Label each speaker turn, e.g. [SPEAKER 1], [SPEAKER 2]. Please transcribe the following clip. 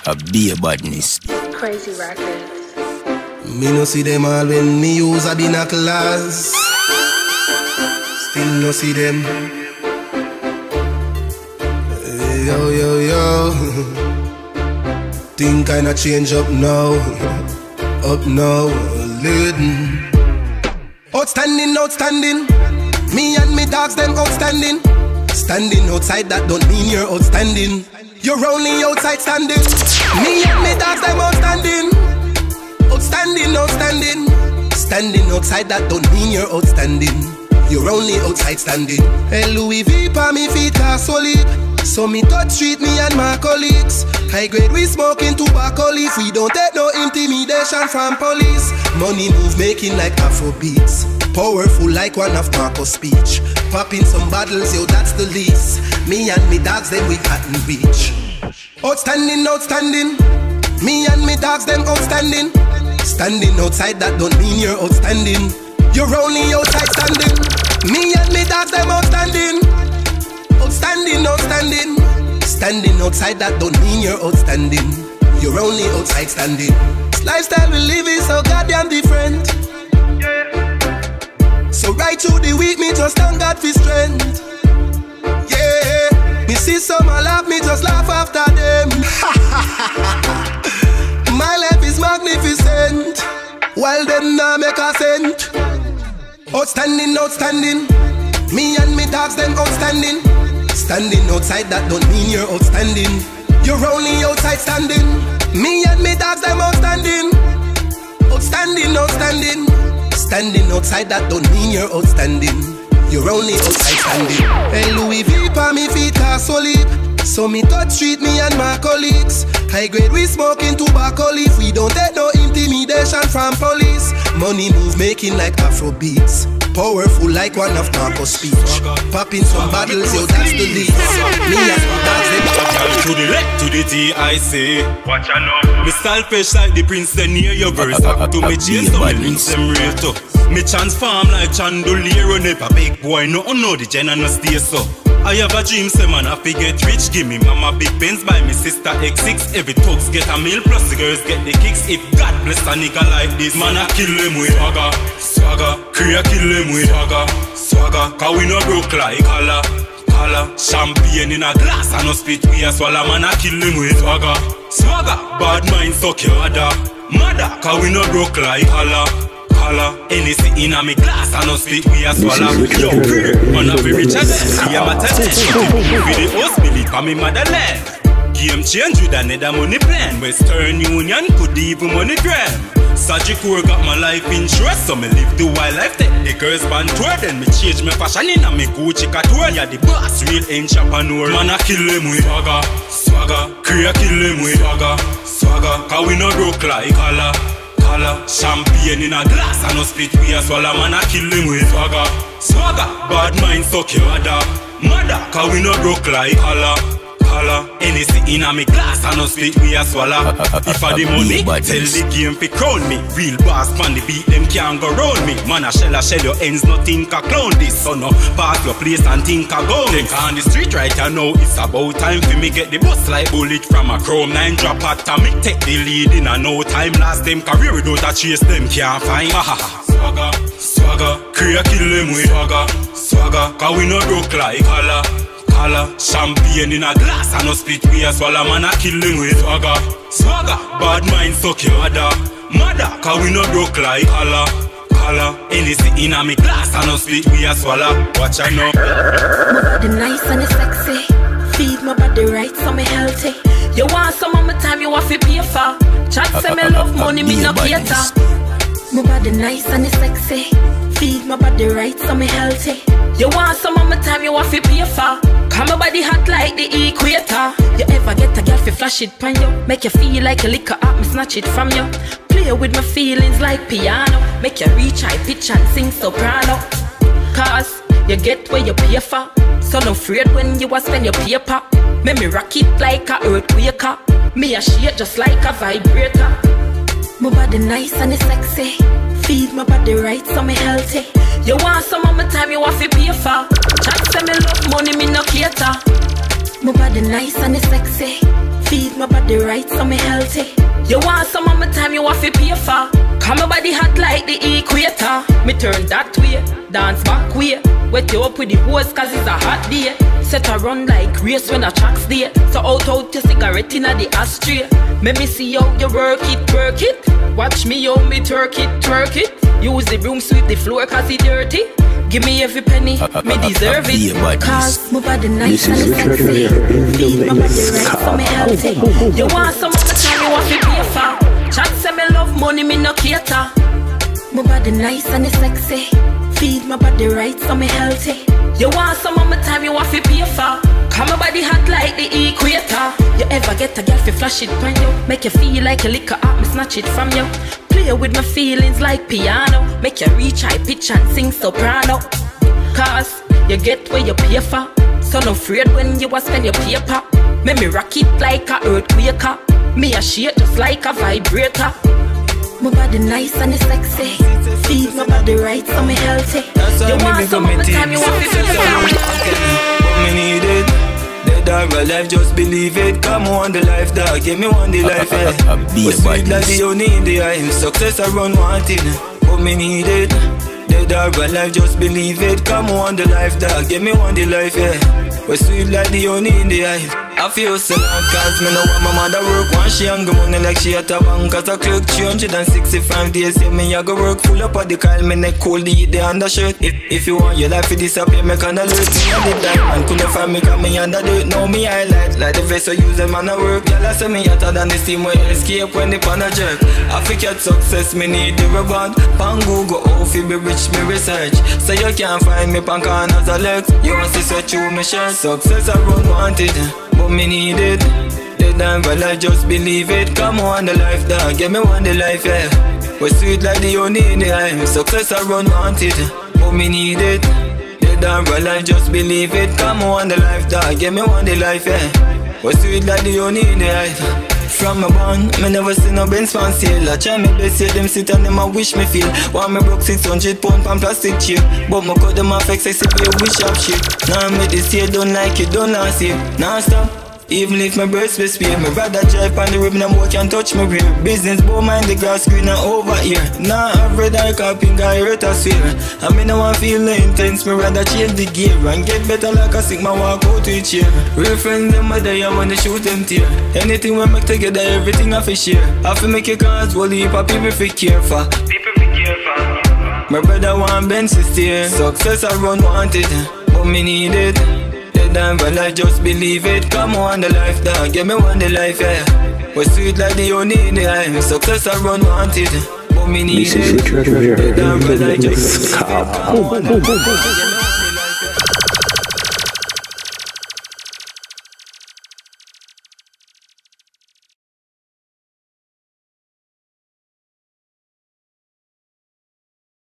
[SPEAKER 1] A beer badness.
[SPEAKER 2] Crazy Records.
[SPEAKER 3] Me no see them all when me use a binoculars. Still no see them. Yo, yo, yo. Thing kinda change up now. Up now, leading. Outstanding, outstanding. Me and me dogs, them outstanding. Standing outside, that don't mean you're outstanding. You're only outside standing. Me and me dogs, them outstanding. Outstanding, outstanding. Standing outside, that don't mean you're outstanding. You're only outside standing. Hey, Louis V pa me feet are solid. So me touch street, me and my colleagues. High grade, we smoking tobacco leaf. We don't take no intimidation from police. Money move making like Afro beats. Powerful like one of Marco's speech. Popping some bottles, yo, that's the least. Me and me dogs, them we can't reach. Outstanding, outstanding. Me and me dogs, them outstanding. Standing outside, that don't mean you're outstanding. You're only outside standing. Me and me dogs, them outstanding. Outstanding, outstanding. Standing outside, that don't mean you're outstanding. You're only outside standing. Lifestyle we live is so goddamn different. So right through the week, me just thank God for strength. Yeah, me see some a laugh, me just laugh after them. My life is magnificent, while them nah make a cent. Outstanding, outstanding. Me and me dogs, them outstanding. Standing outside, that don't mean you're outstanding. You're only outside standing. Me and me dogs, them outstanding. Outstanding, outstanding. Standing outside, that don't mean you're outstanding. You're only outside standing. Hey, Louis V pa me feet are solid. So me touch street, me and my colleagues. High grade, we smoking tobacco leaf. We don't take no intimidation from police. Money move making like Afro beats. Powerful like one of Marco's speech. Popping some bottles, yo, that's the least. Me and my dogs, they
[SPEAKER 4] to the left, to the T, I say. Watch out now. Me style fresh like the prince, then near your verse. Talk to me chains, so me links them real tough. Me transform like chandelier on a big boy. No, no, the gen and no stay so. I have a dream, say man, I fi get rich. Give me mama big Benz, buy me sister X6. Every thugs get a meal, plus the girls get the kicks. If God bless a nigga like this, man, I kill them with swagger, swagger. Korea kill them with swagger, swagger. Cause we no broke like color, color. Champagne in a glass and no spit we a swallow, man, I kill them with swagger, swagger. Bad mind suck your mother, mother. Cause we no broke like color, color. Anything in a me glass and no spit we a swallow. Yo, man, I be rich as hell. I am a test. With the host, Billy, for me motherland. Game change with another money plan. Western Union could even money gram. Sagicor got my life insurance, so me live the wild life. Take the girls band tour, then me change my fashion in a me Gucci couture. Yeah, the boss, real entrepreneur. Man, I kill them with swagger, swagger. Korea kill them with swagger, swagger. Cause we no broke like color, color. Champagne in a glass and no spit we a swallow. Man, I kill them with swagger, swagger. Bad mind suck your mother, mother. Cause we no broke like color, color. Anything in a me glass and no split we a swallow. If I the money, tell the game fi crown me. Real boss man, the beat them can't go round me. Man a shell your ends, no think a clown this. So no, pass your place and think a go. Think on the street right now, it's about time for me get the bus like bullet from a chrome 9 drop at me. Take the lead in a no time. Last them career without a chase them can't find. Swagger, swagger. Korea kill them with swagger, swagger. Cause we no broke like color, color. Champagne in a glass and no spit we a swallow. Man, I kill them with swagger, swagger. Bad mind suck your mother, mother. Cause we no broke like color, color. Anything in a me glass and no spit we a swallow. Watch I know.
[SPEAKER 2] My body nice and it's sexy. Feed my body right so me healthy. You want some of my time, you want to pay for. Chat say me love money, me no cater. My body nice and it's sexy. Feed my body right so me healthy. You want some of my time, you want to pay for. Cause my body hot like the equator. You ever get a girl fi flash it pan you? Make you feel like a liquor up, me snatch it from you. Play with my feelings like piano. Make you reach high pitch and sing soprano. Cause you get what you pay for. So no afraid when you a spend your paper. Make me rock it like a earthquaker. Me a shake just like a vibrator. My body nice and it's sexy. Feed my body right so me healthy. You want some of my time, you want to pay for. Chat say me love money, me no cater. My body nice and it's sexy. Feed my body right so me healthy. You want some of my time you have to pay for. Come my body hot like the equator. Me turn that way, dance back way. Wet you up with the hose cause it's a hot day. Set a run like race when a track's there. So out your cigarette in the ashtray. Let me see how you work it. Watch me how me twerk it. Use the broom sweep the floor cause it's dirty. Give me every penny, me deserve it. Cause my body nice and it's sexy. Feed my body right so me healthy. You want some of the time you have to pay for. Chat say me love money, me no cater. My body nice and it's sexy. Feed my body right so me healthy. You want some of my time you have to pay for. Come my body hot like the equator. You ever get a girl fi flash it on you? Make you feel like you lick her up, me snatch it from you. Play with my feelings like piano. Make you reach high pitch and sing soprano. Cause you get what you pay for. So no afraid when you a spend your paper. Make me rock it like a earthquaker. Me a shake just like a vibrator. My body nice and it's sexy. Feed my body right so me healthy. You want some of the time you want to feel
[SPEAKER 5] me need it. The dog life, just believe it. Come on the life, dog. Give me one the life, eh. But sweet like the honey in the eye. Success I run wanted, but me need it. The dog life, just believe it. Come on the life, dog. Give me one the life, eh. But sweet like the honey in the eye. I feel so long cause me know what my mother work. Once she hungry money like she at a bank. Cause I clock 365 days. Yeah, me I go work full up at the call. Me neck cold the eat the undershirt. If you want your life to disappear, me can alert me on the diamond. Couldn't find me cause me under dirt. Now me highlight like the vest I use them man I work. Y'all I say me hotter than the steam where escape when the pan a jerk. I forget success, me need the reward. Pan Google, oh fi be rich, me research. So you can't find me pan corners or legs. You want to search through me shirt. Success I run wanted, but me need it. The damn well I just believe it. Come on the life dog, give me one the life, yeah. But sweet like the honey in the eye. Success I run wanted, but me need it. The damn well I just believe it. Come on the life dog, give me one the life, yeah. But sweet like the honey in the eye. From my born, me never see no Benz fan sale. I try me best, say them sit and them a wish me feel. Want me broke 600 pound pan plastic chair. But me cut them off excessively wish up shit. Now me this year don't like it, don't last year. Now stop. Even if my breasts be spare, me rather drive on the ribbon and boy can touch my rear. Business bow mind the grass green and over here. Now I've read I can't pink I hurt a swear. I mean I want feel intense, me rather change the gear and get better like a Sigma walk out to a chair. Real friends them are there when they shoot them tear. Anything we make together, everything I fi share. I fi make a cause, whole heap of people fi care for. People fi care for. My brother want Benz to steer. Success I run wanted, but me need it. Damn well I just believe it. Come on the life dog, give me one the life, yeah. But sweet like the honey in the eye. Success I run wanted, but me need it. Damn well I just believe it. Come on the life, give me